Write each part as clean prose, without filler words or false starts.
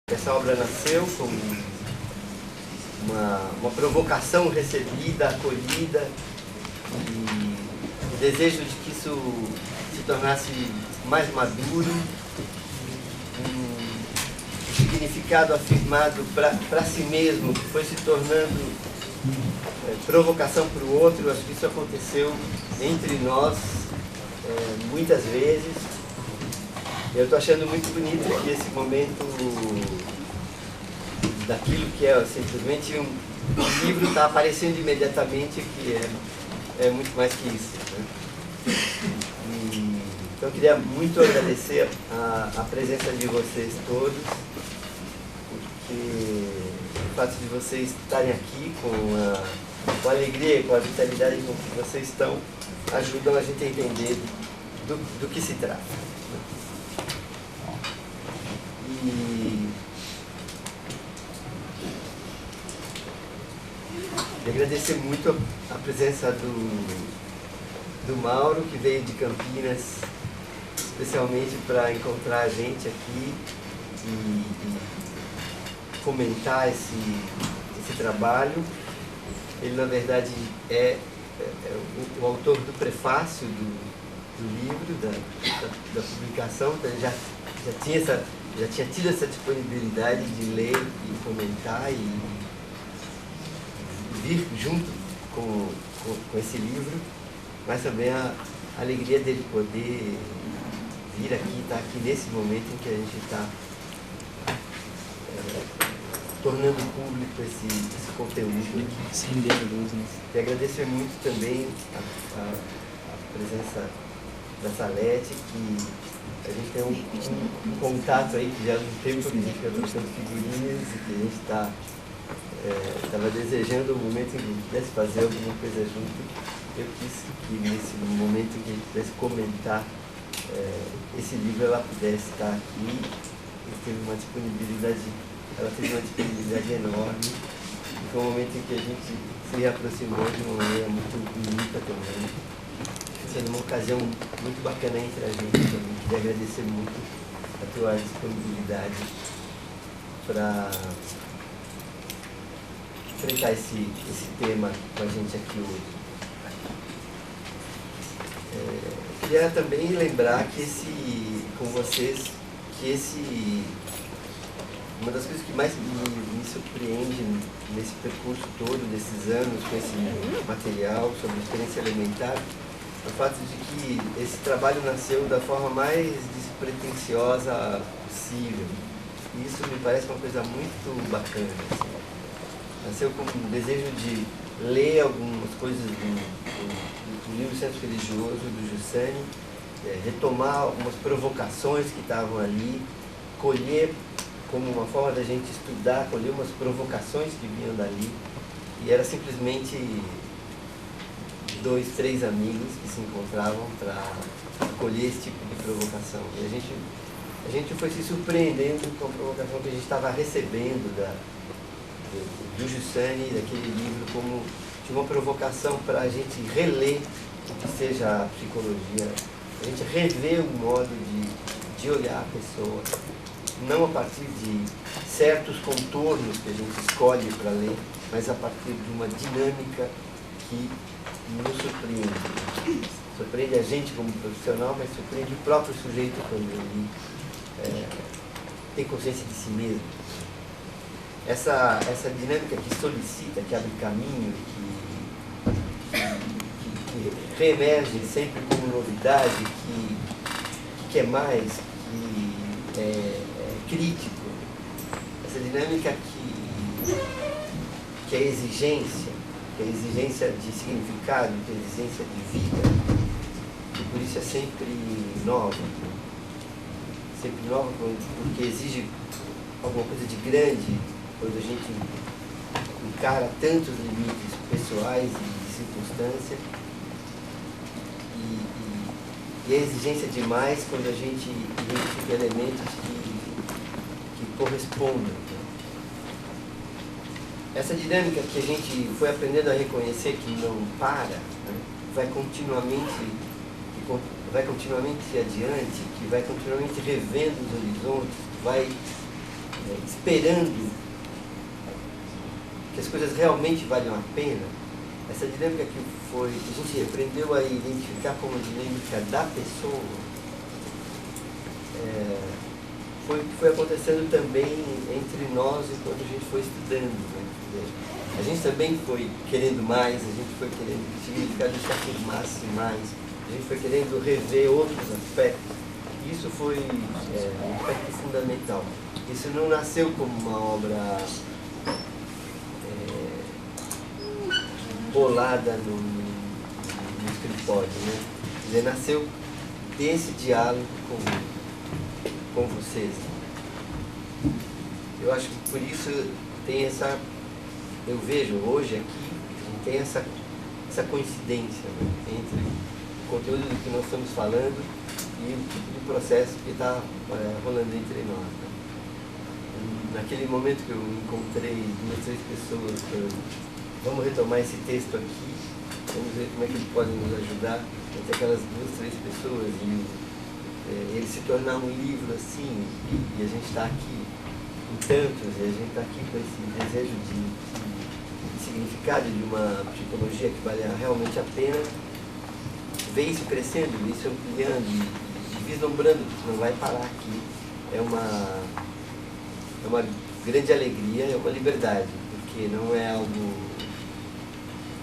Essa obra nasceu como uma provocação recebida, acolhida, e o desejo de que isso se tornasse mais maduro, um significado afirmado para si mesmo, que foi se tornando provocação para o outro. Acho que isso aconteceu entre nós muitas vezes. Eu estou achando muito bonito que esse momento daquilo que é simplesmente um livro está aparecendo imediatamente, que é muito mais que isso, né? Então eu queria muito agradecer a presença de vocês todos, porque o fato de vocês estarem aqui com a alegria e com a vitalidade com que vocês estão, ajudam a gente a entender do que se trata. E agradecer muito a presença do Mauro, que veio de Campinas especialmente para encontrar a gente aqui e comentar esse trabalho. Ele, na verdade, é o autor do prefácio do livro, da publicação. Então ele já tinha tido essa disponibilidade de ler e comentar e vir junto com esse livro, mas também a alegria dele poder vir aqui, estar aqui nesse momento em que a gente está tornando público esse conteúdo aqui. Sem luz, né? E agradecer muito também a presença da Salete, que a gente tem um contato aí que já há um tempo que a gente fica trocando figurinhas e que a gente estava desejando um momento em que a gente pudesse fazer alguma coisa junto. Eu quis que nesse momento em que a gente pudesse comentar esse livro, ela pudesse estar aqui. Ela teve uma disponibilidade enorme. E foi um momento em que a gente se reaproximou de uma maneira muito bonita também, sendo uma ocasião muito bacana entre a gente também. Queria agradecer muito a tua disponibilidade para enfrentar esse tema com a gente aqui hoje. Queria também lembrar com vocês que uma das coisas que mais me surpreende nesse percurso todo, desses anos, com esse material sobre experiência elementar, é o fato de que esse trabalho nasceu da forma mais despretensiosa possível. E isso me parece uma coisa muito bacana. Assim. Nasceu com um desejo de ler algumas coisas do livro Centro Religioso, do Giussani, retomar algumas provocações que estavam ali, colher como uma forma da gente estudar, colher umas provocações que vinham dali. E era simplesmente 2, 3 amigos que se encontravam para colher esse tipo de provocação. E a gente foi se surpreendendo com a provocação que a gente estava recebendo do Giussani, daquele livro, como de uma provocação para a gente reler o que seja a psicologia, a gente rever o modo de olhar a pessoa, não a partir de certos contornos que a gente escolhe para ler, mas a partir de uma dinâmica que nos surpreende. Surpreende a gente como profissional, mas surpreende o próprio sujeito quando ele tem consciência de si mesmo. Essa dinâmica que solicita, que abre caminho, que reemerge sempre como novidade, que quer mais, que é crítico. Essa dinâmica que é exigência, que a exigência de significado, que a exigência de vida, e por isso é sempre nova. Sempre nova porque exige alguma coisa de grande, quando a gente encara tantos limites pessoais e de circunstância, e a exigência demais quando a gente identifica elementos que correspondem. Essa dinâmica que a gente foi aprendendo a reconhecer que não para, né, vai continuamente adiante, que vai continuamente revendo os horizontes, vai esperando que as coisas realmente valham a pena. Essa dinâmica que a gente aprendeu a identificar como dinâmica da pessoa, foi acontecendo também entre nós enquanto a gente foi estudando. Né? A gente também foi querendo mais, a gente foi querendo que o significado se afirmasse mais, a gente foi querendo rever outros aspectos. Isso foi um aspecto fundamental. Isso não nasceu como uma obra bolada no escritório, né? Ele nasceu desse diálogo com vocês. Eu acho que por isso tem eu vejo hoje aqui, tem essa coincidência, né, entre o conteúdo do que nós estamos falando e o tipo de processo que está rolando entre nós. Né? Naquele momento que eu encontrei 2, 3 pessoas, vamos retomar esse texto aqui, vamos ver como é que ele pode nos ajudar, entre aquelas 2, 3 pessoas, e ele se tornar um livro assim, e a gente está aqui em tantos, e a gente está aqui com esse desejo de significado de uma psicologia que vale realmente a pena, ver isso crescendo, isso ampliando e vislumbrando que não vai parar aqui. É uma grande alegria, é uma liberdade, porque não é algo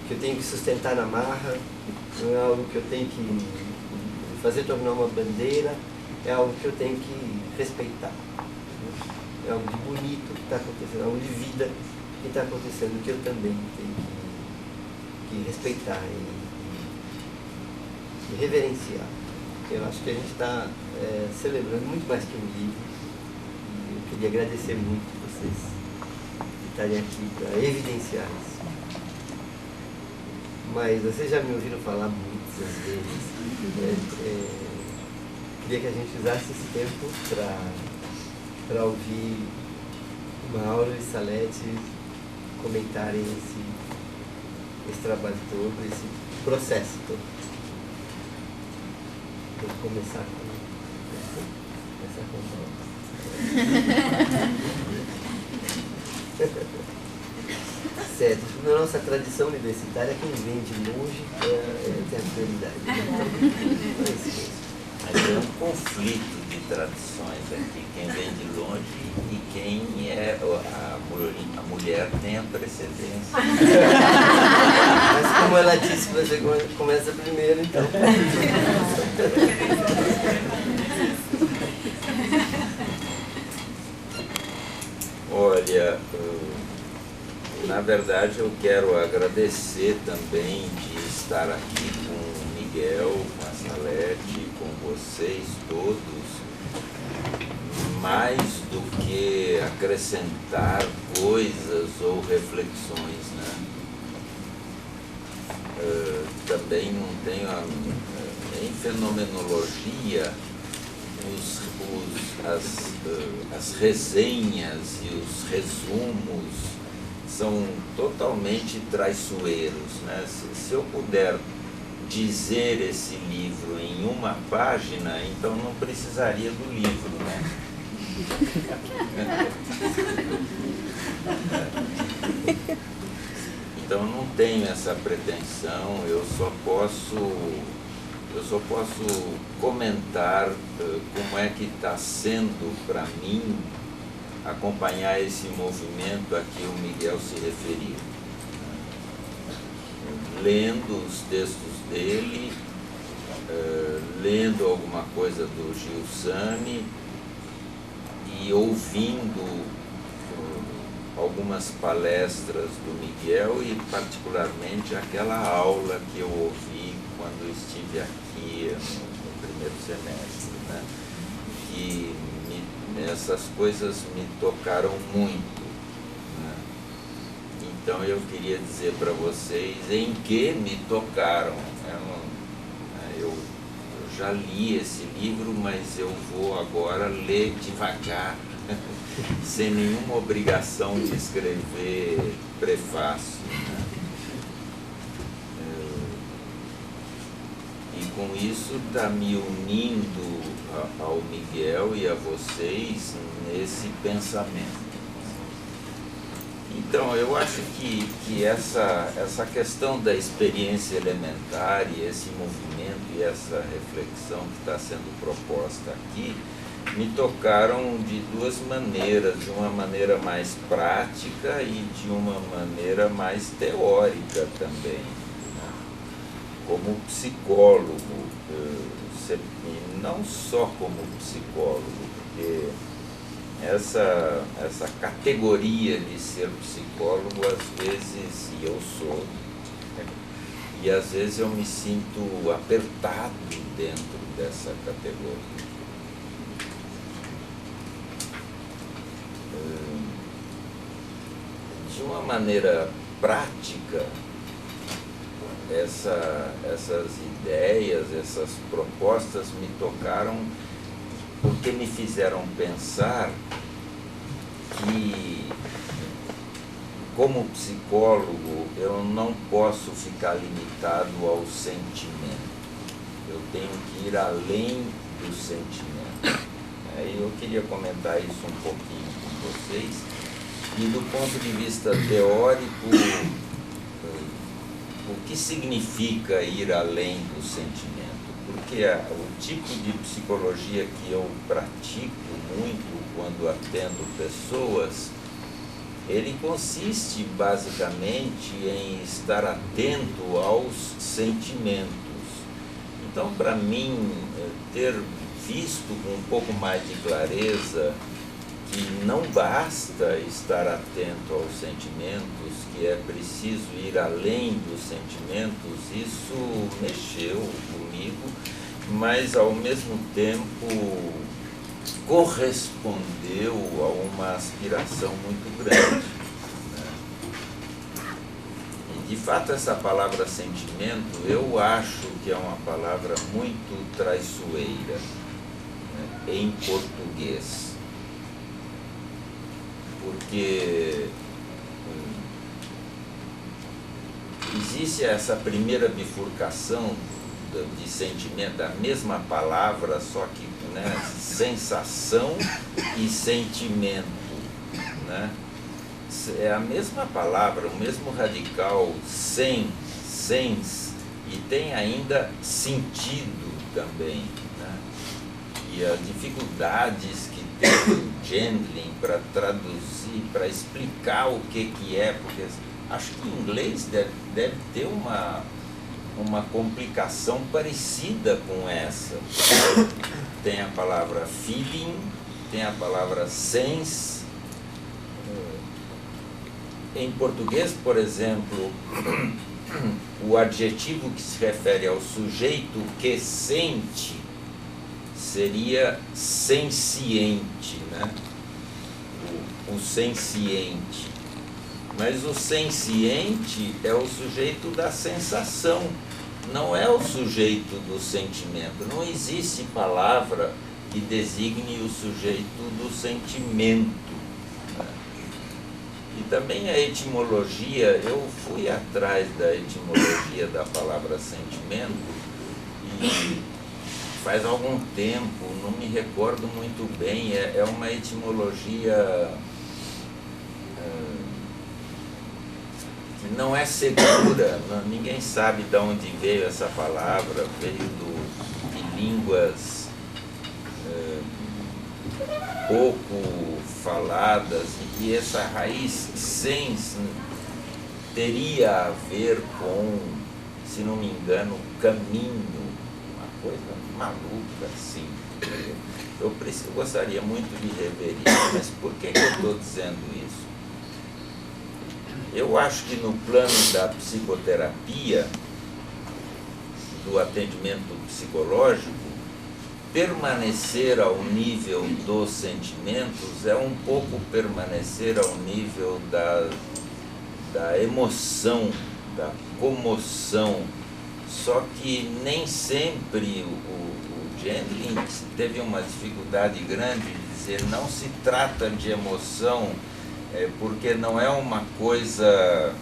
que eu tenho que sustentar na marra, não é algo que eu tenho que fazer tornar uma bandeira, é algo que eu tenho que respeitar. É algo de bonito que está acontecendo, é algo de vida que está acontecendo, que eu também tenho que respeitar e reverenciar. Eu acho que a gente está celebrando muito mais que um livro. E eu queria agradecer muito vocês estarem aqui para evidenciar isso. Mas vocês já me ouviram falar muitas vezes. Queria que a gente usasse esse tempo para ouvir Mauro e Salete comentarem esse trabalho todo, esse processo todo. Vou começar certo. Na nossa tradição universitária, quem vem de longe tem a prioridade. Mas é um conflito de tradições aqui, quem vem de longe e quem a mulher tem a precedência. Mas como ela disse, você começa primeiro, então. Olha, na verdade eu quero agradecer também de estar aqui com o Miguel, com a Salete, com vocês todos, mais do que acrescentar coisas ou reflexões, né? Também não tenho em fenomenologia as resenhas e os resumos são totalmente traiçoeiros, né? Se eu puder dizer esse livro em uma página, então não precisaria do livro, né? Então não tenho essa pretensão, eu só posso comentar como é que está sendo para mim acompanhar esse movimento a que o Miguel se referiu. Lendo os textos dele, lendo alguma coisa do Gil Sani e ouvindo algumas palestras do Miguel e particularmente aquela aula que eu ouvi quando estive aqui no primeiro semestre, né? Que essas coisas me tocaram muito, né? Então eu queria dizer para vocês em que me tocaram. Eu já li esse livro, mas eu vou agora ler devagar, sem nenhuma obrigação de escrever prefácio, né? E com isso está me unindo ao Miguel e a vocês nesse pensamento. Então, eu acho que essa questão da experiência elementar e esse movimento e essa reflexão que está sendo proposta aqui me tocaram de duas maneiras, de uma maneira mais prática e de uma maneira mais teórica também, né? Como psicólogo, e não só como psicólogo, porque essa categoria de ser psicólogo, às vezes, e eu sou, e às vezes eu me sinto apertado dentro dessa categoria. De uma maneira prática, essas ideias, essas propostas me tocaram porque me fizeram pensar que, como psicólogo, eu não posso ficar limitado ao sentimento. Eu tenho que ir além do sentimento. Eu queria comentar isso um pouquinho com vocês. E do ponto de vista teórico, o que significa ir além do sentimento? Porque o tipo de psicologia que eu pratico muito quando atendo pessoas, ele consiste basicamente em estar atento aos sentimentos. Então, para mim, ter visto com um pouco mais de clareza que não basta estar atento aos sentimentos, que é preciso ir além dos sentimentos, isso mexeu comigo, mas ao mesmo tempo correspondeu a uma aspiração muito grande, né? E de fato essa palavra sentimento, eu acho que é uma palavra muito traiçoeira, né, em português. Porque existe essa primeira bifurcação de sentimento, da mesma palavra, só que, né, sensação e sentimento, né? É a mesma palavra, o mesmo radical, sens, e tem ainda sentido também, né? E as dificuldades que tem o Gendlin para traduzir, para explicar o que é, porque acho que em inglês deve ter uma complicação parecida com essa. Tem a palavra feeling, tem a palavra sense. Em português, por exemplo, o adjetivo que se refere ao sujeito que sente seria senciente, né? O senciente. Mas o senciente é o sujeito da sensação, não é o sujeito do sentimento. Não existe palavra que designe o sujeito do sentimento, né? E também a etimologia, eu fui atrás da etimologia da palavra sentimento e faz algum tempo, não me recordo muito bem, é uma etimologia que não é segura, ninguém sabe de onde veio essa palavra, veio de línguas pouco faladas, e essa raiz sens teria a ver com, se não me engano, caminho, uma coisa maluca assim. Eu gostaria muito de rever isso, mas por que eu estou dizendo isso? Eu acho que no plano da psicoterapia, do atendimento psicológico, permanecer ao nível dos sentimentos é um pouco permanecer ao nível da emoção, da comoção. Só que nem sempre o Gendlin teve uma dificuldade grande de dizer não se trata de emoção, porque não é uma coisa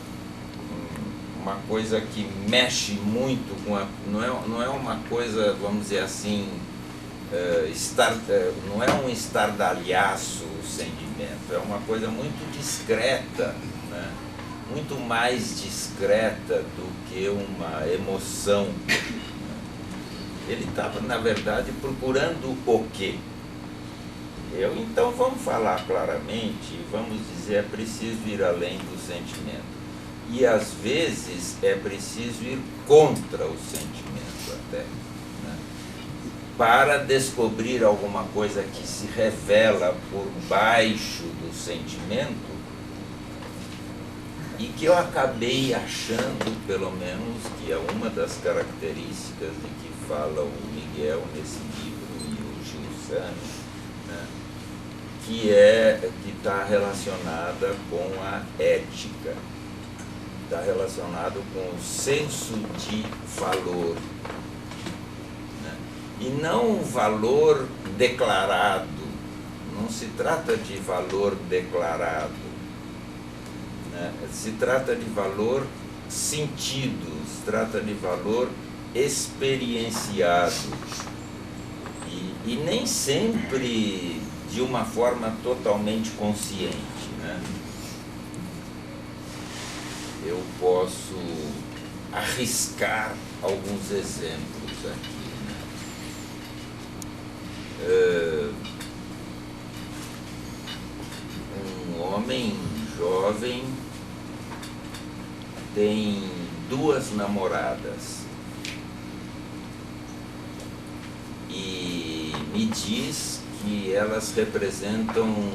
que mexe muito com não é uma coisa, vamos dizer assim, não é um estardalhaço o sentimento, é uma coisa muito discreta, né? Muito mais discreta do que uma emoção. Ele estava, na verdade, procurando o quê? Então vamos falar claramente, vamos dizer, é preciso ir além do sentimento. E às vezes é preciso ir contra o sentimento até, né? Para descobrir alguma coisa que se revela por baixo do sentimento e que eu acabei achando, pelo menos, que é uma das características de que fala o Miguel nesse livro e o Gil Sani, né? Que está relacionada com a ética, está relacionado com o senso de valor, né? E não o valor declarado, não se trata de valor declarado, né? Se trata de valor sentido, se trata de valor experienciado, e nem sempre de uma forma totalmente consciente, né? Eu posso arriscar alguns exemplos aqui, né? Um homem jovem tem 2 namoradas e me diz que elas representam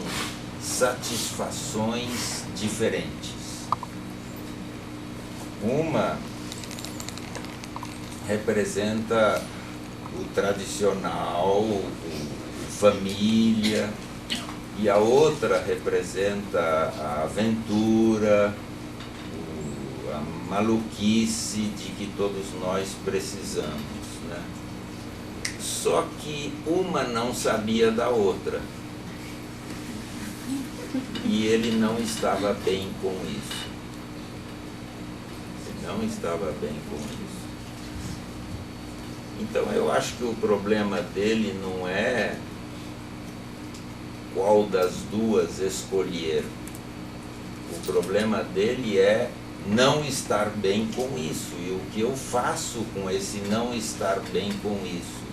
satisfações diferentes. Uma representa o tradicional, família, e a outra representa a aventura, a maluquice de que todos nós precisamos, né? Só que uma não sabia da outra. E ele não estava bem com isso. Não estava bem com isso. Então eu acho que o problema dele não é qual das duas escolher. O problema dele é não estar bem com isso. E o que eu faço com esse não estar bem com isso?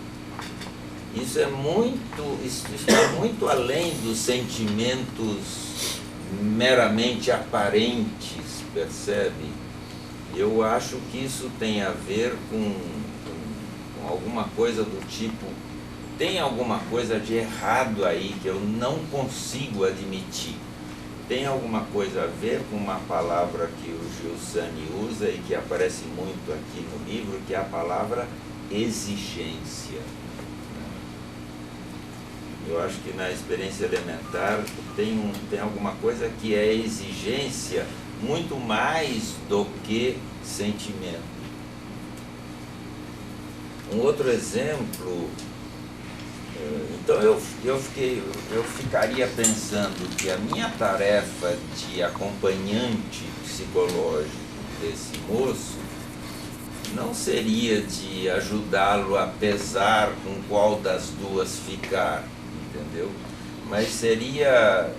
Isso está muito além dos sentimentos meramente aparentes, percebe? Eu acho que isso tem a ver com alguma coisa do tipo, tem alguma coisa de errado aí que eu não consigo admitir. Tem alguma coisa a ver com uma palavra que o Gil Sani usa e que aparece muito aqui no livro, que é a palavra exigência. Eu acho que na experiência elementar tem alguma coisa que é exigência muito mais do que sentimento. Um outro exemplo, então eu ficaria pensando que a minha tarefa de acompanhante psicológico desse moço não seria de ajudá-lo a pesar com qual das duas ficar, entendeu? Mas seria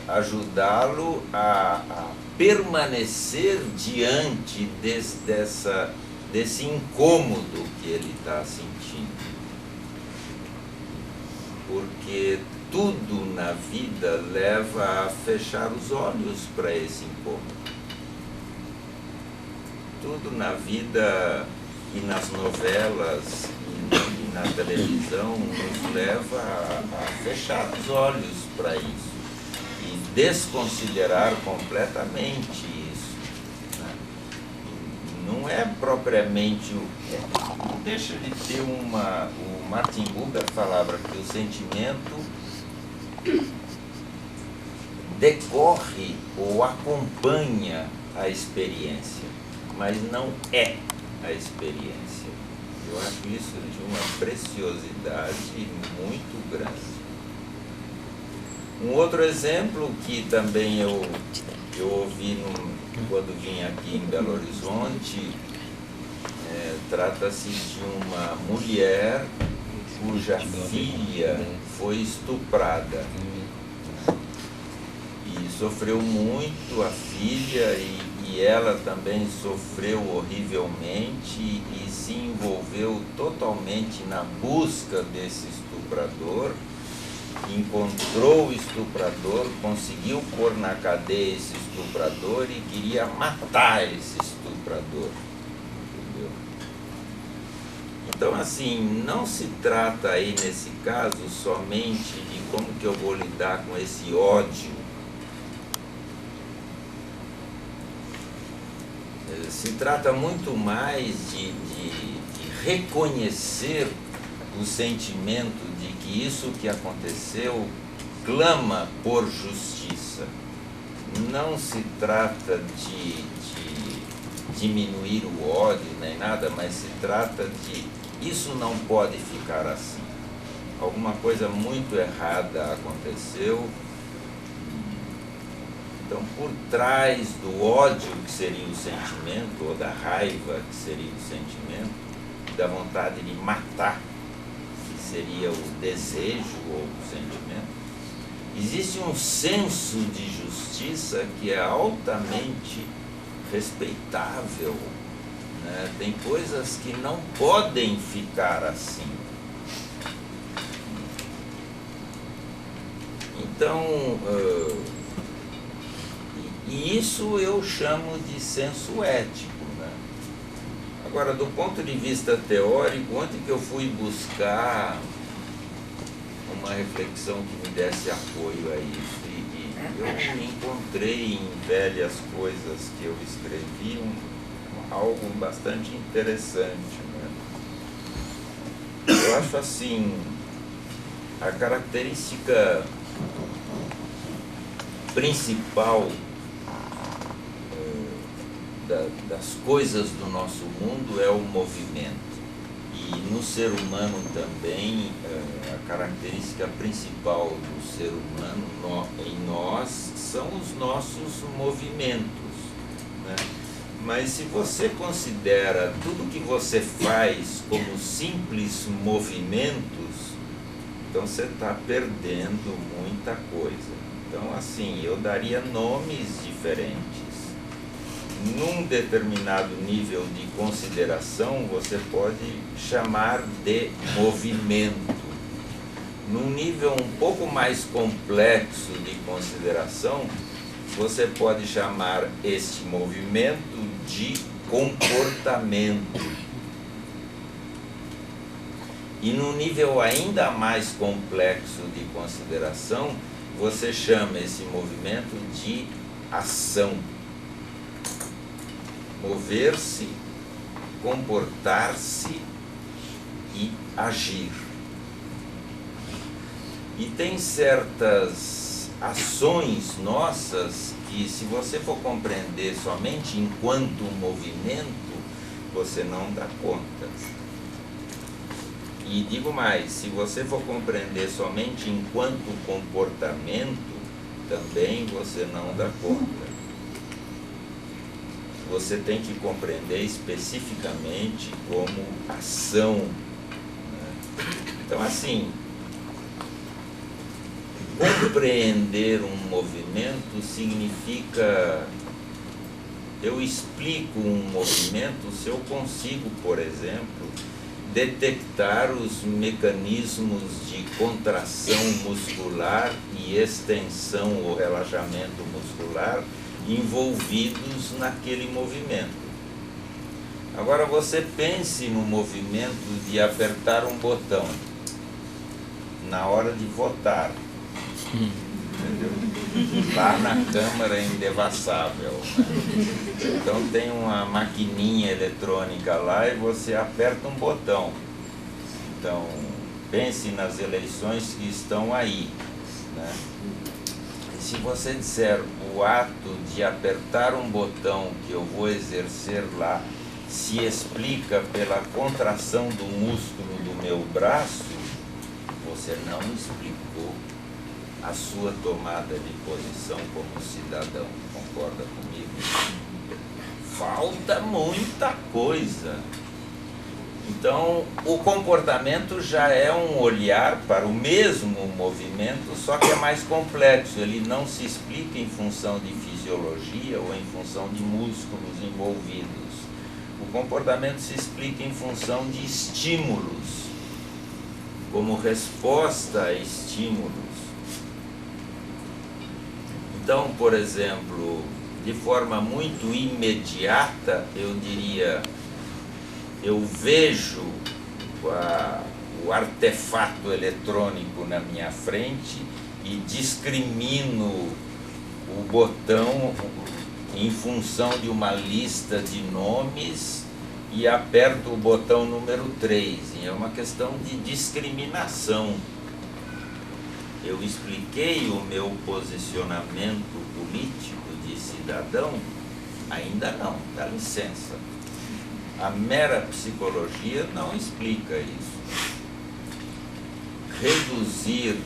ajudá-lo a permanecer diante desse incômodo que ele está sentindo. Porque tudo na vida leva a fechar os olhos para esse incômodo. Tudo na vida e nas novelas e na televisão nos leva a fechar os olhos para isso e desconsiderar completamente isso. não é propriamente não deixa de ter uma... O Martin Buber falava que o sentimento decorre ou acompanha a experiência, mas não é a experiência. Eu acho isso de uma preciosidade muito grande. Um outro exemplo que também eu ouvi quando vim aqui em Belo Horizonte, trata-se de uma mulher cuja filha foi estuprada. E sofreu muito a filha e ela também sofreu horrivelmente e se envolveu totalmente na busca desse estuprador. Encontrou o estuprador, conseguiu pôr na cadeia esse estuprador e queria matar esse estuprador. Entendeu? Então, assim, não se trata aí nesse caso somente de como que eu vou lidar com esse ódio. Se trata muito mais de reconhecer o sentimento de que isso que aconteceu clama por justiça. Não se trata de diminuir o ódio nem nada, mas se trata de isso não pode ficar assim. Alguma coisa muito errada aconteceu. Então, por trás do ódio, que seria o sentimento, ou da raiva, que seria o sentimento, da vontade de matar, que seria o desejo ou o sentimento, existe um senso de justiça que é altamente respeitável, né? Tem coisas que não podem ficar assim. Então, e isso eu chamo de senso ético, né? Agora, do ponto de vista teórico, ontem que eu fui buscar uma reflexão que me desse apoio a isso, e eu me encontrei em velhas coisas que eu escrevi algo bastante interessante, né? Eu acho assim, a característica principal das coisas do nosso mundo é o movimento. E no ser humano também, a característica principal do ser humano em nós são os nossos movimentos, né? Mas se você considera tudo que você faz como simples movimentos, então você está perdendo muita coisa. Então, assim, eu daria nomes diferentes. Num determinado nível de consideração, você pode chamar de movimento. Num nível um pouco mais complexo de consideração, você pode chamar este movimento de comportamento. E num nível ainda mais complexo de consideração, você chama esse movimento de ação. Mover-se, comportar-se e agir. E tem certas ações nossas que, se você for compreender somente enquanto movimento, você não dá conta. E digo mais, se você for compreender somente enquanto comportamento, também você não dá conta. Você tem que compreender especificamente como ação, né? Então, assim, compreender um movimento significa... Eu explico um movimento se eu consigo, por exemplo, detectar os mecanismos de contração muscular e extensão ou relaxamento muscular envolvidos naquele movimento. Agora você pense no movimento de apertar um botão na hora de votar. entendeu? Lá na Câmara Indevassável, né? Então tem uma maquininha eletrônica lá e você aperta um botão. Então, pense nas eleições que estão aí, né? E se você disser o ato de apertar um botão que eu vou exercer lá se explica pela contração do músculo do meu braço, você não explicou a sua tomada de posição como cidadão. Concorda comigo? Falta muita coisa. Então, o comportamento já é um olhar para o mesmo movimento, só que é mais complexo. Ele não se explica em função de fisiologia ou em função de músculos envolvidos. O comportamento se explica em função de estímulos, como resposta a estímulos. Então, por exemplo, de forma muito imediata, eu diria, eu vejo o artefato eletrônico na minha frente e discrimino o botão em função de uma lista de nomes e aperto o botão número 3. E é uma questão de discriminação. Eu expliquei o meu posicionamento político de cidadão? Ainda não, dá licença. A mera psicologia não explica isso. Reduzir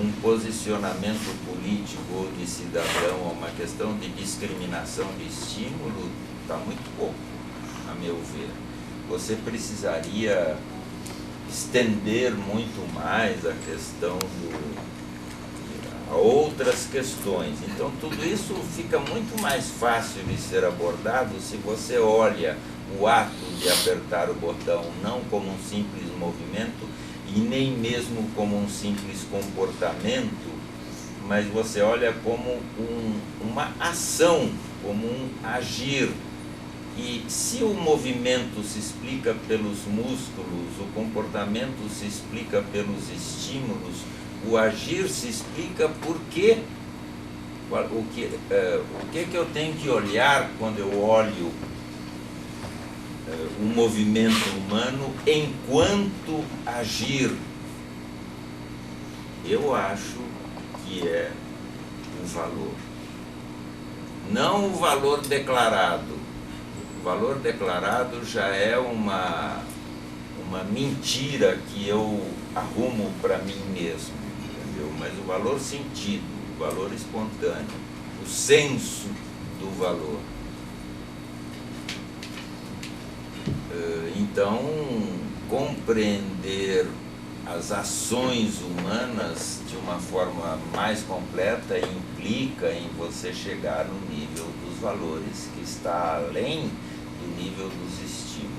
um posicionamento político ou de cidadão a uma questão de discriminação de estímulo está muito pouco, a meu ver. Você precisaria estender muito mais a questão a outras questões. Então, tudo isso fica muito mais fácil de ser abordado se você olha o ato de apertar o botão não como um simples movimento e nem mesmo como um simples comportamento, mas você olha como uma ação, como um agir. E se o movimento se explica pelos músculos, o comportamento se explica pelos estímulos, o agir se explica por quê? O que eu tenho que olhar quando eu olho um movimento humano enquanto agir? Eu acho que é o valor. Não o valor declarado. O valor declarado já é uma mentira que eu arrumo para mim mesmo, entendeu? Mas o valor sentido, o valor espontâneo, o senso do valor. Então, compreender as ações humanas de uma forma mais completa implica em você chegar no nível dos valores, que está além do nível dos estímulos.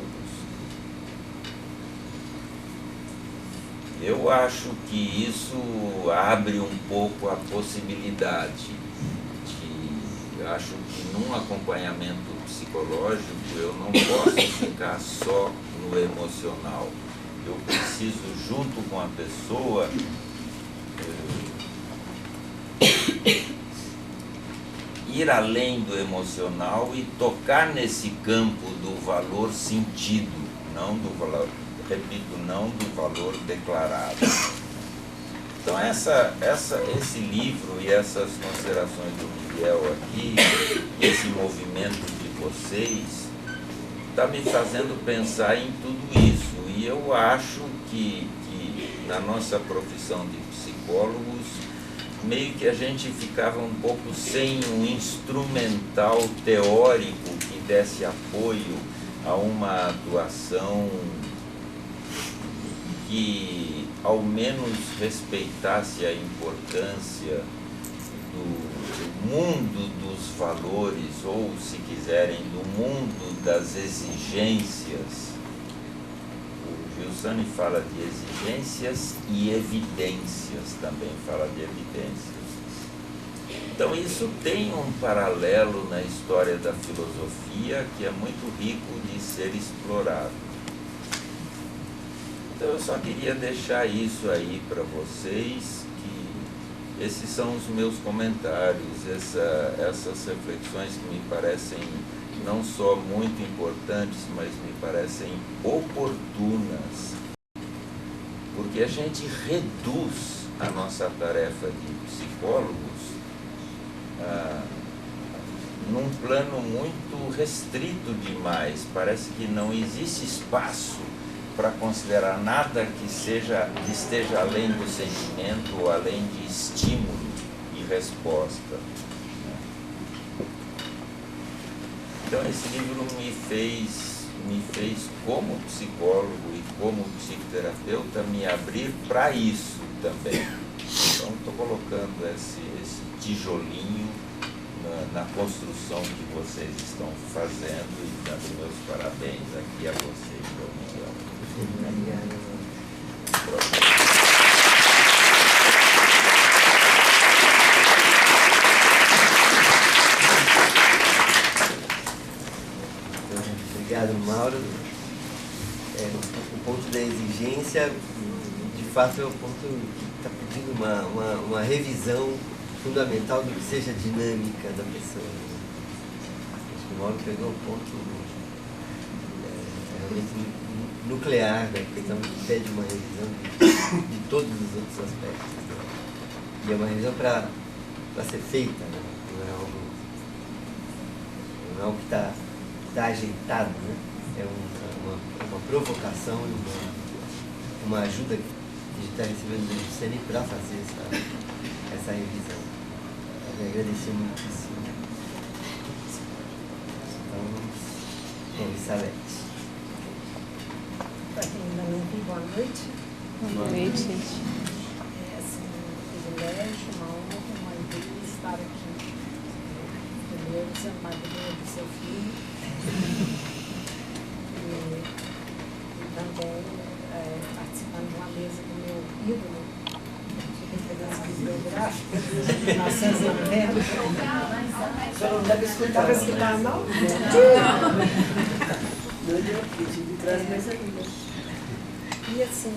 Eu acho que isso abre um pouco a possibilidade de... Eu acho que num acompanhamento psicológico eu não posso ficar só no emocional. Eu preciso, junto com a pessoa, ir além do emocional e tocar nesse campo do valor sentido, não do valor, repito, não do valor declarado. Então esse livro e essas considerações do Miguel aqui, esse movimento de vocês, está me fazendo pensar em tudo isso. E eu acho que na nossa profissão de psicólogos, meio que a gente ficava um pouco sem um instrumental teórico que desse apoio a uma atuação que ao menos respeitasse a importância do mundo dos valores, ou, se quiserem, do mundo das exigências. O Gilsani fala de exigências e evidências, também fala de evidências. Então isso tem um paralelo na história da filosofia que é muito rico de ser explorado. Então eu só queria deixar isso aí para vocês, que esses são os meus comentários, essas reflexões que me parecem não só muito importantes, mas me parecem oportunas, porque a gente reduz a nossa tarefa de psicólogos num plano muito restrito demais. Parece que não existe espaço para considerar nada que esteja além do sentimento ou além de estímulo e resposta. Então esse livro me fez como psicólogo e como psicoterapeuta me abrir para isso também. Então estou colocando esse tijolinho na construção que vocês estão fazendo e dando meus parabéns aqui a vocês, Miguel. Obrigado, Mauro. O ponto da exigência, de fato, é o ponto que está pedindo uma revisão fundamental do que seja a dinâmica da pessoa. Acho que o Mauro pegou o ponto realmente nuclear da questão, que pede uma revisão de todos os outros aspectos. Né? E é uma revisão para ser feita, né? Não é algo que está ajeitado, né? É uma provocação e uma ajuda que a gente está recebendo do Lucene para fazer essa revisão. Eu agradeço muitíssimo. Então, Elizabeth. Para quem ainda não viu, boa noite. Boa noite. É assim, um privilégio, uma honra, uma alegria estar aqui. Primeiro, sendo madrinha do seu filho. E também participando de uma mesa do meu ídolo, de referência bibliográfica, na César Melo. Não deve escutar. Dá para escutar, não? E assim,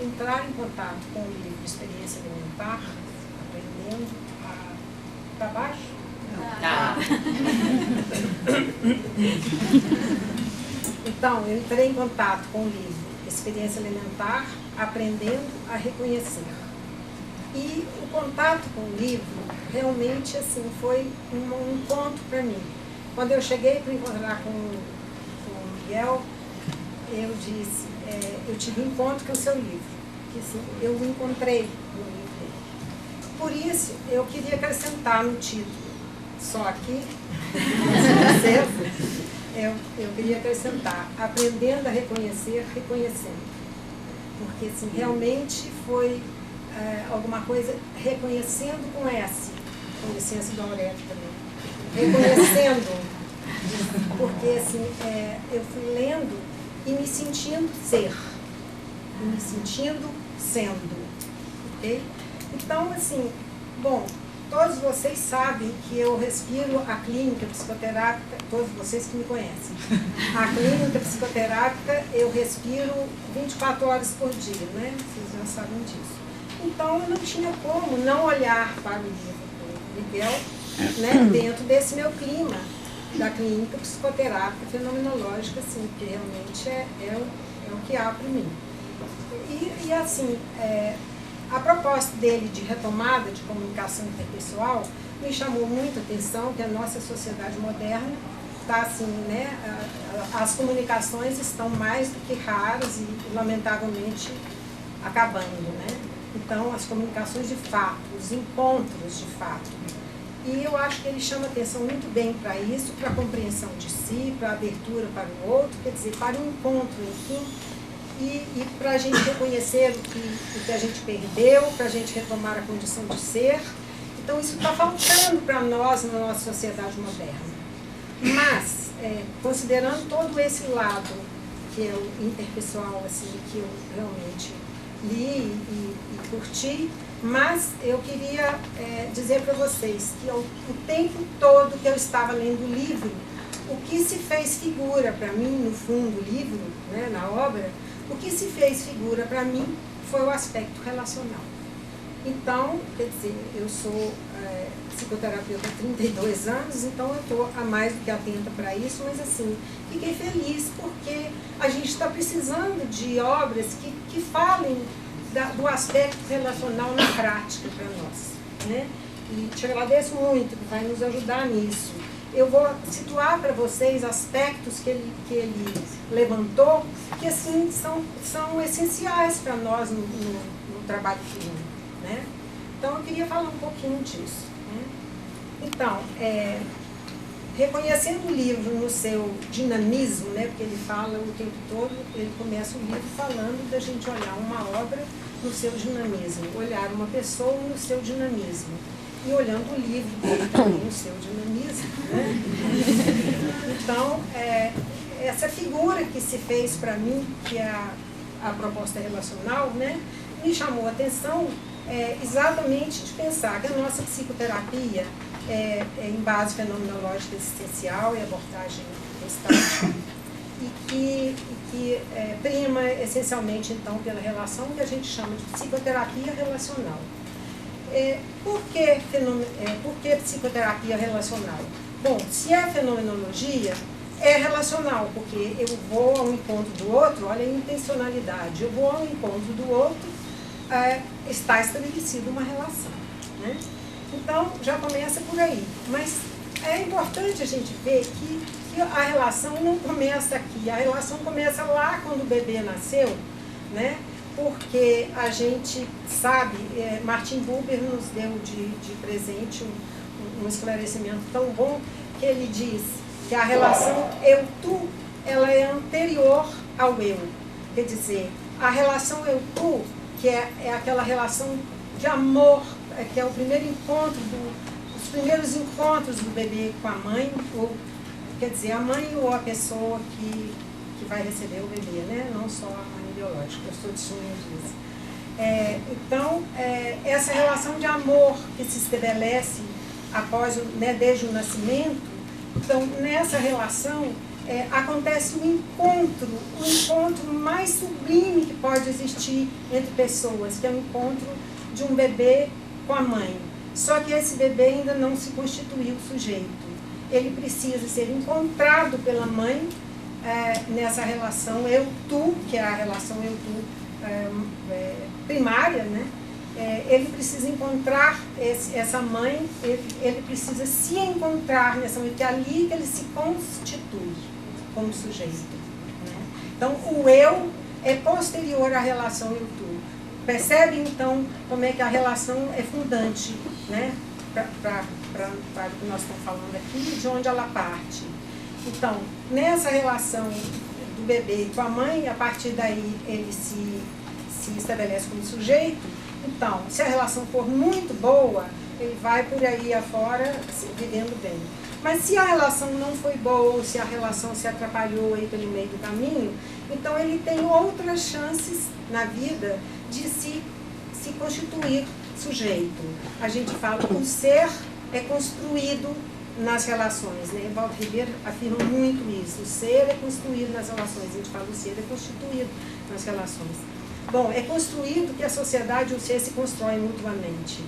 entrar em contato com o livro Experiência Elementar, aprendendo para baixo. Então, eu entrei em contato com o livro Experiência Elementar, aprendendo a reconhecer. E o contato com o livro realmente assim, foi um encontro para mim. Quando eu cheguei para encontrar com o Miguel, eu disse, eu tive um encontro com o seu livro, que assim, eu o encontrei no livro dele. Por isso, eu queria acrescentar no título, só aqui, eu queria acrescentar, aprendendo a reconhecer, reconhecendo. Porque assim, realmente foi alguma coisa reconhecendo com S, com licença do Aurélio também. Reconhecendo, porque assim, eu fui lendo e me sentindo ser, e me sentindo sendo, ok? Então, assim, bom, todos vocês sabem que eu respiro a clínica psicoterápica, todos vocês que me conhecem, a clínica psicoterápica eu respiro 24 horas por dia, né? Vocês já sabem disso. Então, eu não tinha como não olhar para o livro do Miguel, né, dentro desse meu clima da clínica psicoterápica fenomenológica, assim, que realmente é o que há para mim. E assim, a proposta dele de retomada de comunicação interpessoal me chamou muita atenção, que a nossa sociedade moderna está assim, né, as comunicações estão mais do que raras e lamentavelmente acabando, né? Então, as comunicações de fato, os encontros de fato. E eu acho que ele chama atenção muito bem para isso, para a compreensão de si, para a abertura para o outro, quer dizer, para o encontro, enfim, e para a gente reconhecer o que a gente perdeu, para a gente retomar a condição de ser. Então, isso está faltando para nós na nossa sociedade moderna. Mas, considerando todo esse lado que é o interpessoal, assim, que eu realmente li e curti, mas eu queria dizer para vocês que o tempo todo que eu estava lendo o livro, o que se fez figura para mim, no fundo, o livro, né, na obra, o que se fez figura para mim foi o aspecto relacional. Então, quer dizer, eu sou psicoterapeuta há 32 anos, então eu estou há mais do que atenta para isso, mas assim, fiquei feliz porque a gente está precisando de obras que falem do aspecto relacional na prática para nós, né? E te agradeço muito, que vai nos ajudar nisso. Eu vou situar para vocês aspectos que ele levantou, que assim são essenciais para nós no trabalho clínico, né? Então eu queria falar um pouquinho disso, né? Então, reconhecendo o livro no seu dinamismo, né, porque ele fala o tempo todo, ele começa o livro falando da gente olhar uma obra no seu dinamismo, olhar uma pessoa no seu dinamismo. E olhando o livro dele também no seu dinamismo, né? Então, essa figura que se fez para mim, que é a proposta relacional, né, me chamou a atenção exatamente de pensar que a nossa psicoterapia é em base fenomenológica existencial e abordagem gestalt, e que prima essencialmente então pela relação que a gente chama de psicoterapia relacional. Por que psicoterapia relacional? Bom, se é fenomenologia, é relacional, porque eu vou ao encontro do outro, olha a intencionalidade, eu vou ao encontro do outro, está estabelecida uma relação, né? Então, já começa por aí. Mas é importante a gente ver que a relação não começa aqui, a relação começa lá quando o bebê nasceu, né? Porque a gente sabe, Martin Buber nos deu de presente um esclarecimento tão bom, que ele diz que a relação eu-tu, ela é anterior ao eu. Quer dizer, a relação eu-tu, que é aquela relação de amor, que é o primeiro encontro, os primeiros encontros do bebê com a mãe, ou, quer dizer, a mãe ou a pessoa que vai receber o bebê, né? Não só a mãe biológica, eu estou testemunha disso. Então, essa relação de amor que se estabelece após, né, desde o nascimento, então, nessa relação, acontece um encontro mais sublime que pode existir entre pessoas, que é o encontro de um bebê com a mãe. Só que esse bebê ainda não se constituiu sujeito. Ele precisa ser encontrado pela mãe nessa relação eu-tu, que é a relação eu-tu primária, né? Ele precisa encontrar essa mãe, ele precisa se encontrar nessa mãe, que é ali que ele se constitui como sujeito, né? Então, o eu é posterior à relação eu-tu. Percebe, então, como é que a relação é fundante, né, para o que nós estamos falando aqui, de onde ela parte. Então, nessa relação do bebê com a mãe, a partir daí ele se estabelece como sujeito. Então, se a relação for muito boa, ele vai por aí afora vivendo bem. Mas se a relação não foi boa, ou se a relação se atrapalhou aí pelo meio do caminho, então ele tem outras chances na vida de se constituir sujeito. A gente fala que o ser é construído nas relações, né? Evaldo Ribeiro afirma muito isso. O ser é construído nas relações. A gente fala o ser é constituído nas relações. Bom, é construído que a sociedade e o ser se constroem mutuamente.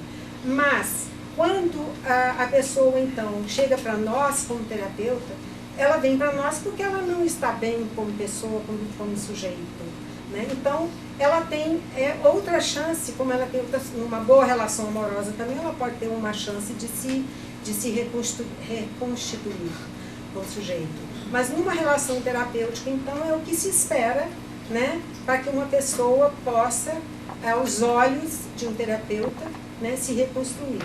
Mas, quando a pessoa, então, chega para nós como terapeuta, ela vem para nós porque ela não está bem como pessoa, como sujeito, né? Então, ela tem outra chance, como ela tem uma boa relação amorosa também, ela pode ter uma chance de se reconstituir como sujeito. Mas numa relação terapêutica, então, é o que se espera, né, para que uma pessoa possa, aos olhos de um terapeuta, né, se reconstruir.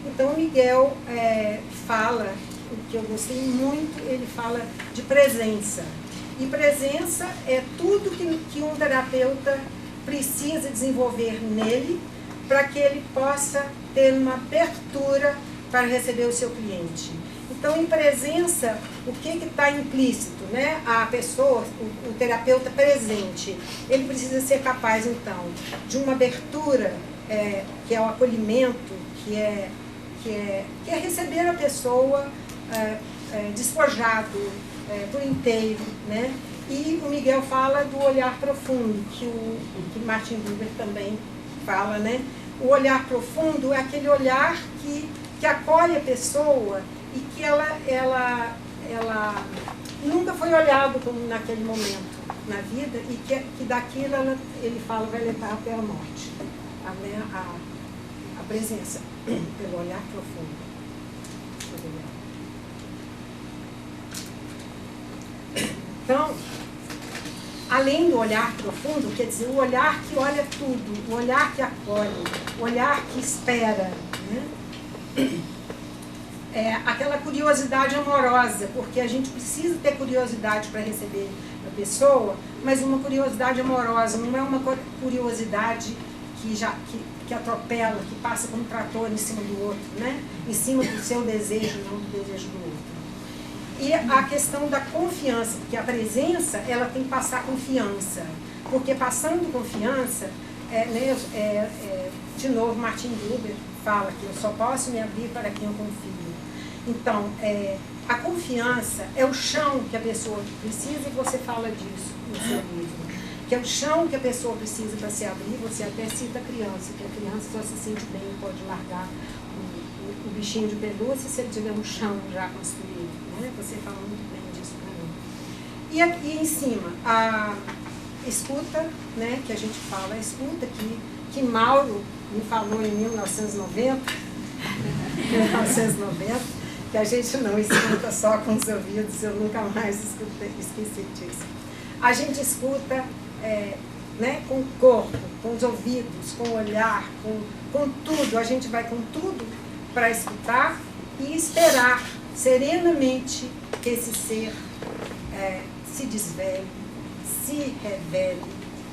Então, Miguel fala, o que eu gostei muito, ele fala de presença. E presença é tudo que um terapeuta precisa desenvolver nele para que ele possa ter uma abertura para receber o seu cliente. Então, em presença, o que está implícito, né? A pessoa, o terapeuta presente, ele precisa ser capaz, então, de uma abertura, que é o acolhimento, que é receber a pessoa despojado por inteiro, né? E o Miguel fala do olhar profundo, que Martin Buber também fala, né? O olhar profundo é aquele olhar que acolhe a pessoa e que ela nunca foi olhado como naquele momento na vida e que daquilo ele fala vai levar até a morte. A presença pelo olhar profundo. Então, além do olhar profundo, quer dizer, o olhar que olha tudo, o olhar que acolhe, o olhar que espera, né? É aquela curiosidade amorosa, porque a gente precisa ter curiosidade para receber a pessoa, mas uma curiosidade amorosa, não é uma curiosidade que atropela, que passa como um trator em cima do outro, né? Em cima do seu desejo, não do desejo do outro. E a questão da confiança, porque a presença, ela tem que passar confiança. Porque passando confiança, de novo, Martin Buber fala que eu só posso me abrir para quem eu confio. Então, a confiança é o chão que a pessoa precisa, e você fala disso no seu livro. Que é o chão que a pessoa precisa para se abrir. Você até cita a criança, que a criança só se sente bem, pode largar o bichinho de pelúcia se ele tiver um chão já construído. Você fala muito bem disso para mim. E aqui em cima, a escuta, né, que a gente fala, a escuta que Mauro me falou em 1990, que a gente não escuta só com os ouvidos, eu nunca mais esqueci disso. A gente escuta né, com o corpo, com os ouvidos, com o olhar, com tudo. A gente vai com tudo para escutar e esperar serenamente que esse ser se desvele, se revele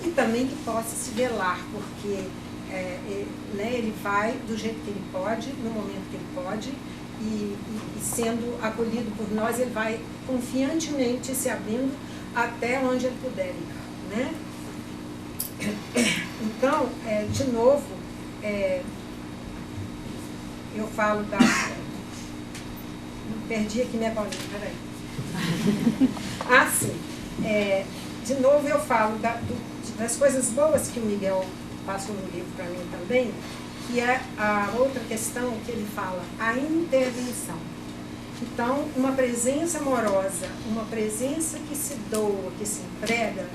e também que possa se velar, porque ele vai do jeito que ele pode, no momento que ele pode, e sendo acolhido por nós, ele vai confiantemente se abrindo até onde ele puder ir, né? Então, de novo, eu falo da... Perdi aqui minha bolinha, peraí. Sim. De novo eu falo das coisas boas que o Miguel passou no livro para mim também, que é a outra questão que ele fala, a intervenção. Então, uma presença amorosa, uma presença que se doa, que se entrega,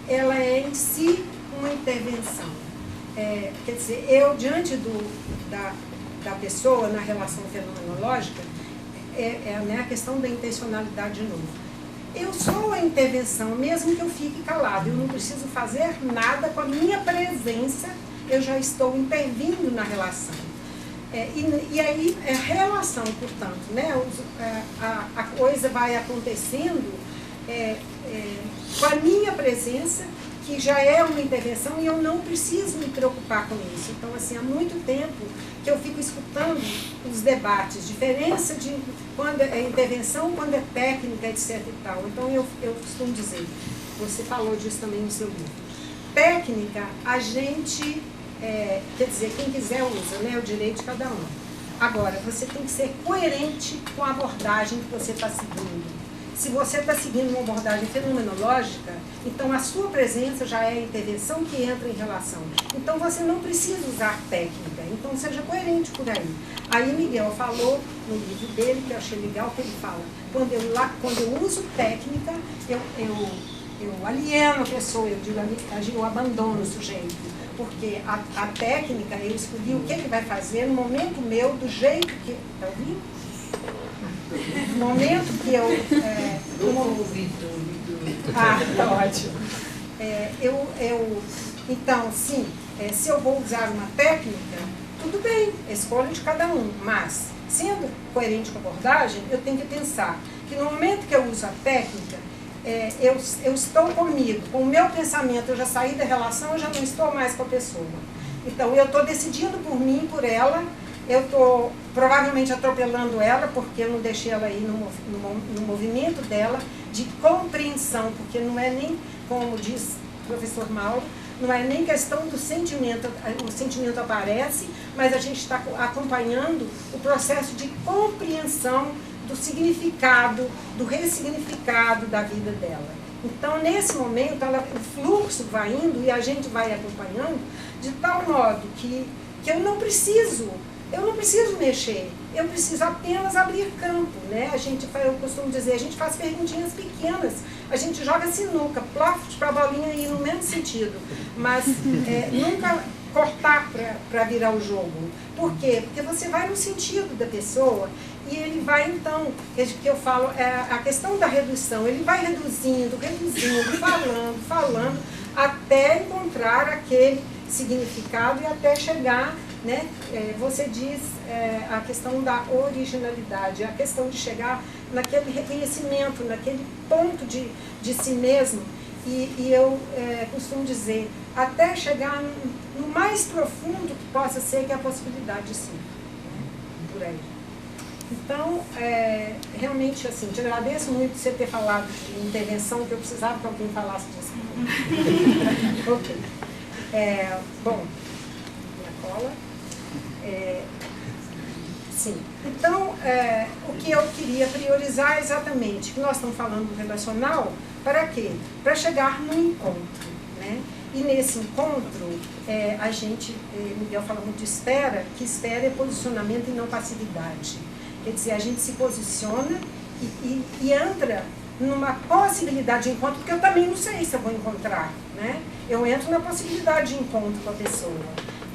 ela é em si uma intervenção. Quer dizer, eu diante da pessoa na relação fenomenológica, né, a questão da intencionalidade de novo. Eu sou a intervenção, mesmo que eu fique calado. Eu não preciso fazer nada, com a minha presença, eu já estou intervindo na relação. E aí, a relação, portanto, né, a coisa vai acontecendo com a minha presença, que já é uma intervenção, e eu não preciso me preocupar com isso. Então, assim, há muito tempo que eu fico escutando os debates, diferença de quando é intervenção, quando é técnica, etc. e tal. Então, eu costumo dizer, você falou disso também no seu livro, técnica, a gente, quer dizer, quem quiser usa, né, é o direito de cada um. Agora, você tem que ser coerente com a abordagem que você está seguindo. Se você está seguindo uma abordagem fenomenológica, então a sua presença já é a intervenção que entra em relação. Então você não precisa usar técnica, então seja coerente por aí. Aí Miguel falou no livro dele, que eu achei legal, que ele fala, quando eu uso técnica, eu alieno a pessoa, eu abandono o sujeito. Porque a técnica, eu escolhi o que ele vai fazer no momento meu, do jeito que... Está ouvindo? No momento que eu... tá ótimo. Então, sim, se eu vou usar uma técnica, tudo bem, escolha de cada um, mas, sendo coerente com a abordagem, eu tenho que pensar que no momento que eu uso a técnica, eu estou comigo, com o meu pensamento, eu já saí da relação, eu já não estou mais com a pessoa. Então, eu estou decidindo por mim, por ela, eu estou provavelmente atropelando ela, porque eu não deixei ela ir no movimento dela, de compreensão, porque não é nem, como diz o professor Mauro, não é nem questão do sentimento, o sentimento aparece, mas a gente está acompanhando o processo de compreensão do significado, do ressignificado da vida dela. Então, nesse momento, o fluxo vai indo e a gente vai acompanhando de tal modo que que eu não preciso mexer, eu preciso apenas abrir campo, né? Eu costumo dizer, a gente faz perguntinhas pequenas, a gente joga sinuca, ploft para a bolinha ir no mesmo sentido, mas nunca cortar para virar o jogo. Por quê? Porque você vai no sentido da pessoa e ele vai então, que eu falo, a questão da redução, ele vai reduzindo, falando, até encontrar aquele significado e até chegar, né? Você diz a questão da originalidade, a questão de chegar naquele reconhecimento, naquele ponto de si mesmo. E eu costumo dizer, até chegar no mais profundo que possa ser, que é a possibilidade de si, né? Por aí. Então, realmente, assim, te agradeço muito você ter falado de intervenção, que eu precisava que alguém falasse disso. Ok. Bom, minha cola. Sim. Então, o que eu queria priorizar é exatamente, que nós estamos falando do relacional, para quê? Para chegar no encontro, né? E nesse encontro, a gente, Miguel fala muito de espera, que espera é posicionamento e não passividade. Quer dizer, a gente se posiciona e entra numa possibilidade de encontro, porque eu também não sei se eu vou encontrar, né? Eu entro na possibilidade de encontro com a pessoa.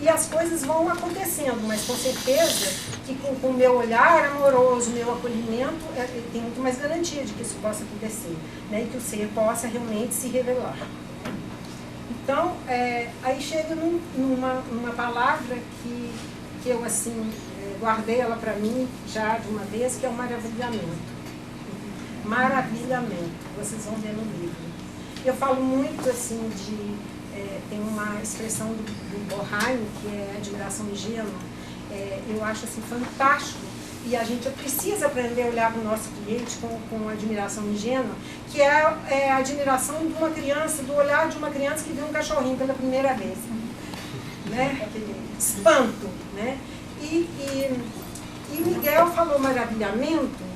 E as coisas vão acontecendo, mas com certeza que com o meu olhar amoroso, meu acolhimento, tem muito mais garantia de que isso possa acontecer, né? E que o ser possa realmente se revelar. Então, aí chega numa palavra que eu, assim, guardei ela para mim já de uma vez, que é o maravilhamento. Maravilhamento, vocês vão ver no livro. Eu falo muito, assim, tem uma expressão do Boheim, que é admiração ingênua, eu acho, assim, fantástico. E a gente precisa aprender a olhar para o nosso cliente com admiração ingênua, que é a admiração de uma criança, do olhar de uma criança que viu um cachorrinho pela primeira vez, né? Aquele espanto, né? E Miguel falou maravilhamento,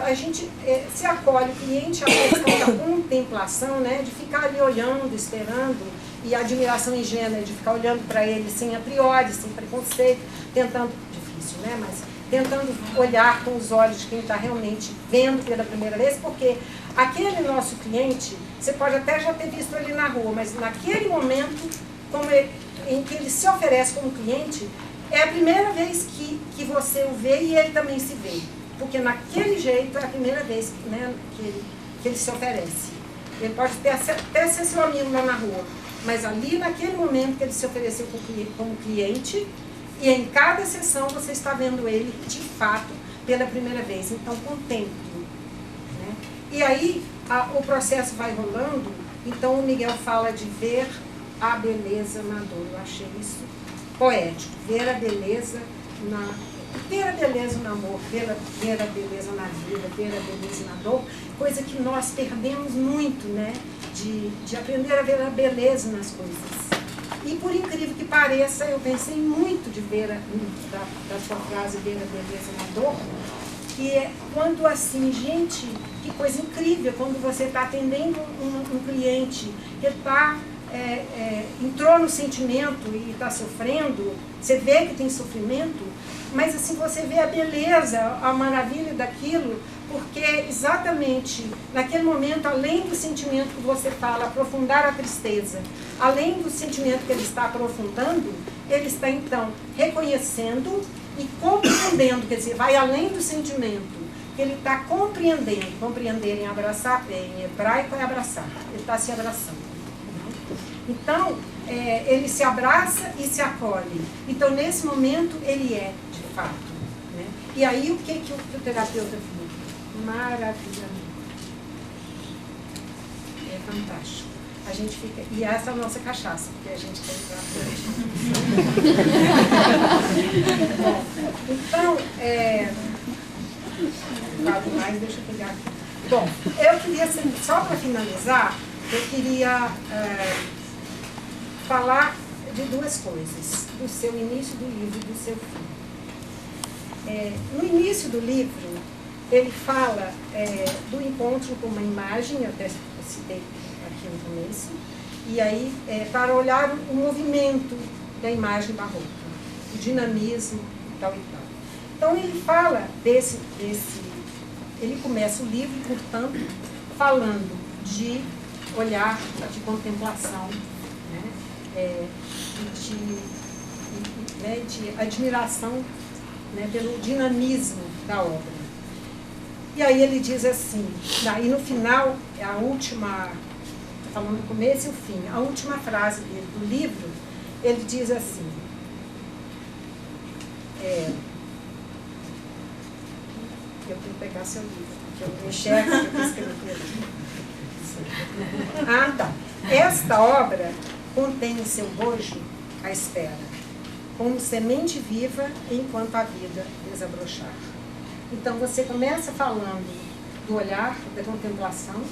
a gente se acolhe o cliente, a questão da contemplação, né? De ficar ali olhando, esperando, e a admiração ingênua de ficar olhando para ele sem a priori, sem preconceito, tentando, difícil, né? Mas tentando olhar com os olhos de quem está realmente vendo pela primeira vez, porque aquele nosso cliente, você pode até já ter visto ele na rua, mas naquele momento em que ele se oferece como cliente, é a primeira vez que você o vê e ele também se vê. Porque naquele jeito é a primeira vez, né, que ele se oferece. Ele pode até ser seu amigo lá na rua, mas ali naquele momento que ele se ofereceu como cliente, e em cada sessão você está vendo ele, de fato, pela primeira vez. Então, contemple, né? E aí, o processo vai rolando. Então, o Miguel fala de ver a beleza na dor. Eu achei isso poético. Ver a beleza no amor, ver a beleza na vida, ver a beleza na dor. Coisa que nós perdemos muito, né? De aprender a ver a beleza nas coisas. E por incrível que pareça, eu pensei muito de ver, da sua frase, ver a beleza na dor, que é quando assim, gente, que coisa incrível, quando você está atendendo um cliente que entrou no sentimento e está sofrendo, você vê que tem sofrimento, mas assim, você vê a beleza, a maravilha daquilo, porque exatamente naquele momento, além do sentimento que você fala, aprofundar a tristeza, além do sentimento que ele está aprofundando, ele está então reconhecendo e compreendendo, quer dizer, vai além do sentimento, que ele está compreendendo. Compreender em abraçar, em hebraico é abraçar, ele está se abraçando. Então, ele se abraça e se acolhe. Então, nesse momento, ele é, de fato, né? E aí, o que o terapeuta viu? Maravilhoso. É fantástico. A gente fica... E essa é a nossa cachaça, porque a gente quer entrar Bom, então, falo mais, deixa eu pegar aqui. Bom, eu queria, só para finalizar, eu queria falar de duas coisas, do seu início do livro e do seu fim. No início do livro, ele fala do encontro com uma imagem, eu até citei aqui no começo, e aí para olhar o movimento da imagem barroca. o dinamismo e tal e tal. Então ele fala ele começa o livro, portanto, falando de olhar, de contemplação, né? De admiração, né, pelo dinamismo da obra. E aí ele diz assim, e no final, a última, falando o começo e o fim, a última frase dele, do livro, ele diz assim, eu tenho que pegar seu livro, porque eu não enxergo o que eu escrevi aqui. Ah, tá. Esta obra contém em seu bojo a espera, como semente viva enquanto a vida desabrochar. Então você começa falando do olhar, da contemplação,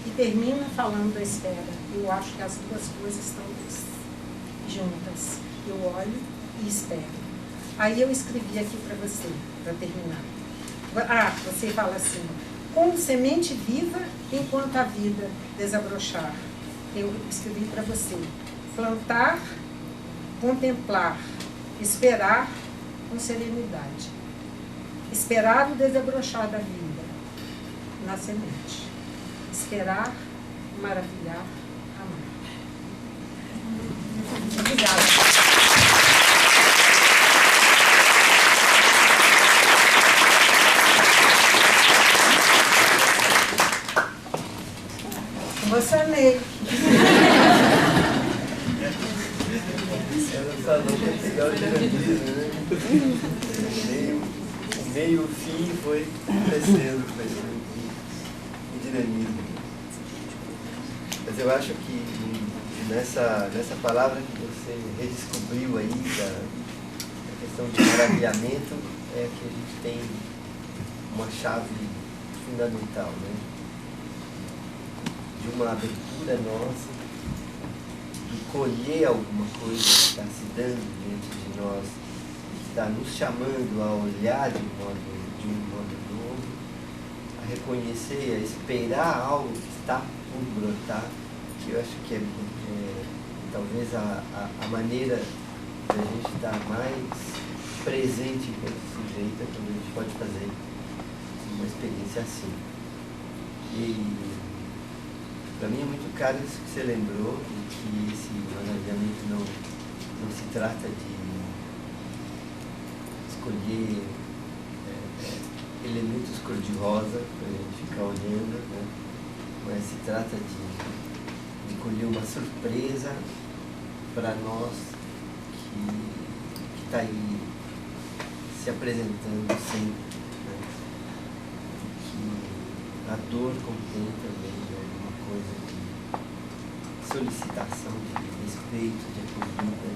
e termina falando da espera. Eu acho que as duas coisas estão juntas. Eu olho e espero. Aí eu escrevi aqui para você, para terminar. Você fala assim, como semente viva enquanto a vida desabrochar. Eu escrevi para você, plantar, contemplar, esperar com serenidade. Esperar o desabrochar da vida na semente. Esperar, maravilhar, amar. Obrigada. Emocionei. Ela falou que ia pegar o dinamismo, né? O meio e o fim foi crescendo o dinamismo. Mas eu acho que nessa palavra que você redescobriu aí, da questão de maravilhamento, é que a gente tem uma chave fundamental, né? De uma abertura nossa, de colher alguma coisa que está se dando dentro de nós, que está nos chamando a olhar de um modo novo, a reconhecer, a esperar algo que está por brotar, que eu acho que é talvez a maneira da gente estar mais presente enquanto sujeito é quando a gente pode fazer uma experiência assim. E para mim é muito caro isso que você lembrou, que esse maravilhamento não se trata de escolher elementos cor-de-rosa para a gente ficar olhando, né? Mas se trata de colher uma surpresa para nós que está aí se apresentando sempre, né? Que a dor contém também coisa de solicitação, de respeito, de acolhida,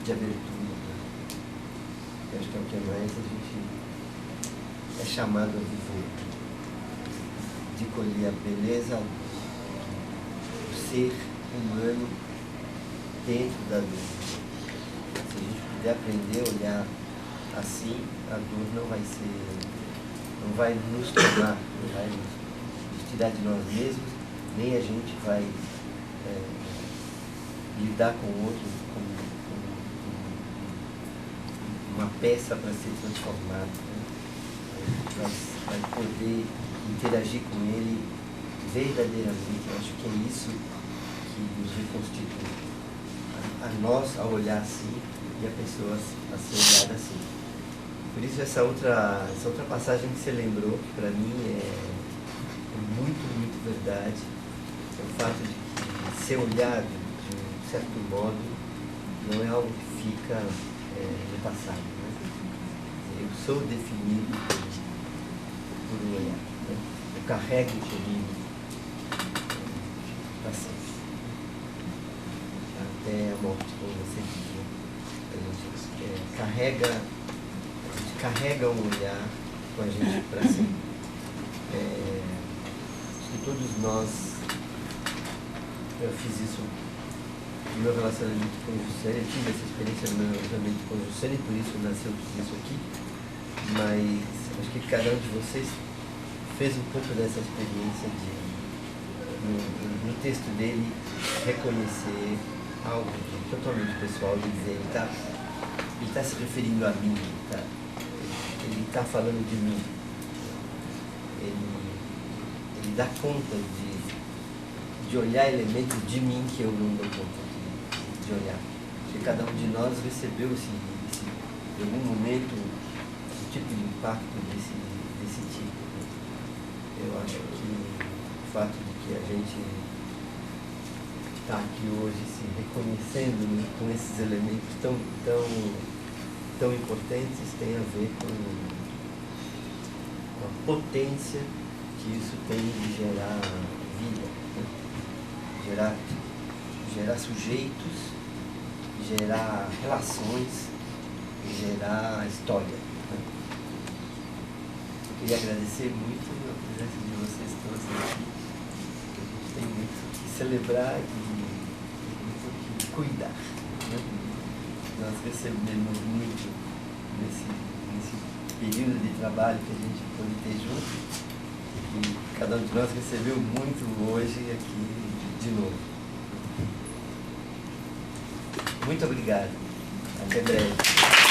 de abertura. Eu acho que é o que mais a gente é chamado a viver, de colher a beleza do ser humano dentro da dor. Se a gente puder aprender a olhar assim, a dor não vai nos tomar, não vai nos tirar de nós mesmos, nem a gente vai lidar com o outro como uma peça para ser transformada, né? Vai poder interagir com ele verdadeiramente. Eu acho que é isso que nos reconstitui. A nós a olhar assim e a pessoa a ser olhada assim. Por isso essa outra passagem que você lembrou, que para mim é muito, muito verdade, é o fato de que ser olhado de um certo modo não é algo que fica no passado, né? Eu sou definido por um olhar, né? Eu carrego comigo para sempre, até a morte, como você dizia. A gente carrega um olhar com a gente para sempre. Acho que todos nós, eu fiz isso no meu relacionamento com o Juscelio, eu tive essa experiência no meu relacionamento com o Juscelio, e por isso nasceu tudo isso aqui, mas acho que cada um de vocês fez um pouco dessa experiência de, no texto dele, reconhecer algo totalmente pessoal, de dizer, ele tá se referindo a mim, ele tá falando de mim. Ele dá conta de olhar elementos de mim que eu não dou conta de olhar. Porque cada um de nós recebeu em algum momento um tipo de impacto desse tipo. Eu acho que o fato de que a gente está aqui hoje se reconhecendo com esses elementos tão importantes tem a ver com a potência que isso tem de gerar vida, né? Gerar sujeitos, gerar relações, gerar história, né? Eu queria agradecer muito a presença de vocês todos aqui. A gente tem muito que celebrar e muito que cuidar, né? Nós recebemos muito nesse período de trabalho que a gente pôde ter junto, e cada um de nós recebeu muito hoje aqui de novo. Muito obrigado. Até breve.